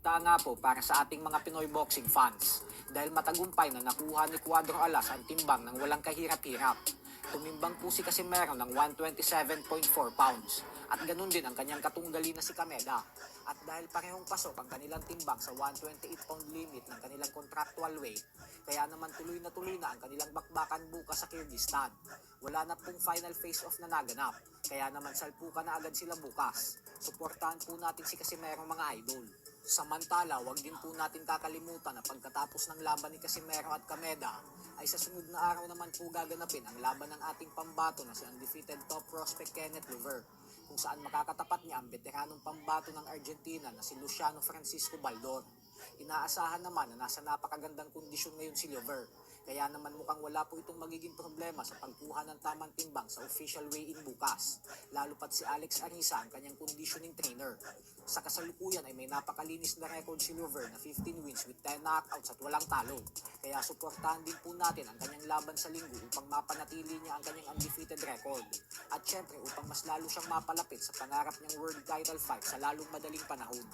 nga po para sa ating mga Pinoy boxing fans dahil matagumpay na nakuha ni Cuadro Alas ang timbang ng walang kahirap-hirap. Tumimbang po si Casimero ng 127.4 pounds at ganun din ang kanyang katunggali na si Kameda. At dahil parehong pasok ang kanilang timbang sa 128 pound limit ng kanilang contractual weight, kaya naman tuloy na ang kanilang bakbakan bukas sa Kyrgyzstan. Wala na pong final face-off na naganap, kaya naman salpukan na agad sila bukas. Suportahan po natin si Casimero mga idol. Samantala, wag din po natin kakalimutan na pagkatapos ng laban ni Casimero at Kameda, ay sa sunod na araw naman po gaganapin ang laban ng ating pambato na si undefeated top prospect Kenneth Lover, kung saan makakatapat niya ang veteranong pambato ng Argentina na si Luciano Francisco Baldon. Inaasahan naman na nasa napakagandang kondisyon ngayon si Lover, kaya naman mukhang wala po itong magiging problema sa pagkuha ng tamang timbang sa official weigh-in bukas, lalo pat si Alex Arisa ang kanyang conditioning trainer. Sa kasalukuyan ay may napakalinis na record si Lover na 15 wins with 10 knockouts at walang talo, kaya suportahan din po natin ang kanyang laban sa linggo upang mapanatili niya ang kanyang undefeated record. At syempre upang mas lalo siyang mapalapit sa pangarap niyang world title fight sa lalong madaling panahon.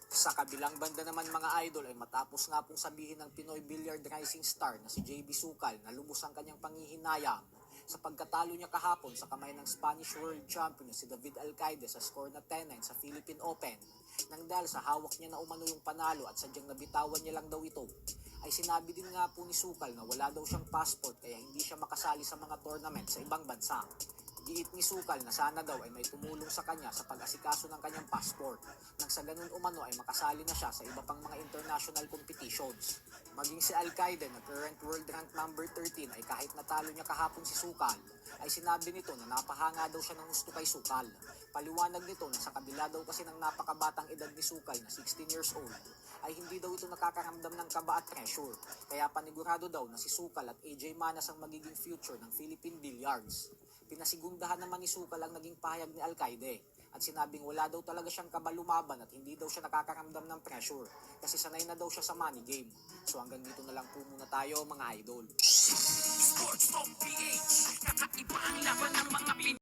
Sa kabilang banda naman mga idol ay matapos nga pong sabihin ng Pinoy Billiard Rising Star na si JB Sukal na lubos ang kanyang panghihinayang sa pagkatalo niya kahapon sa kamay ng Spanish World Champion na si David Alcaide sa score na 10-9 sa Philippine Open, nang dahil sa hawak niya na umano yung panalo at sadyang nabitawan niya lang daw ito, ay sinabi din nga po ni Sukal na wala daw siyang passport kaya hindi siya makasali sa mga tournament sa ibang bansa. Giit ni Sukal na sana daw ay may tumulong sa kanya sa pag-asikaso ng kanyang passport, nang sa ganun umano ay makasali na siya sa iba pang mga international competitions. Maging si Alcaide na current world rank number 13 ay kahit natalo niya kahapon si Sukal, ay sinabi nito na napahanga daw siya ng gusto kay Sukal. Paliwanag nito na sa kabila daw kasi ng napakabatang edad ni Sukal na 16 years old, ay hindi daw ito nakakaramdam ng kaba at pressure. Kaya panigurado daw na si Sukal at AJ Manas ang magiging future ng Philippine Billiards. Pinasigundahan naman ni Sukal ang naging pahayag ni Alcaide at sinabing wala daw talaga siyang kaba lumaban at hindi daw siya nakakaramdam ng pressure kasi sanay na daw siya sa money game. So hanggang dito na lang po muna tayo mga idol. Sports Talk PH, kakaiba ang laban ng mga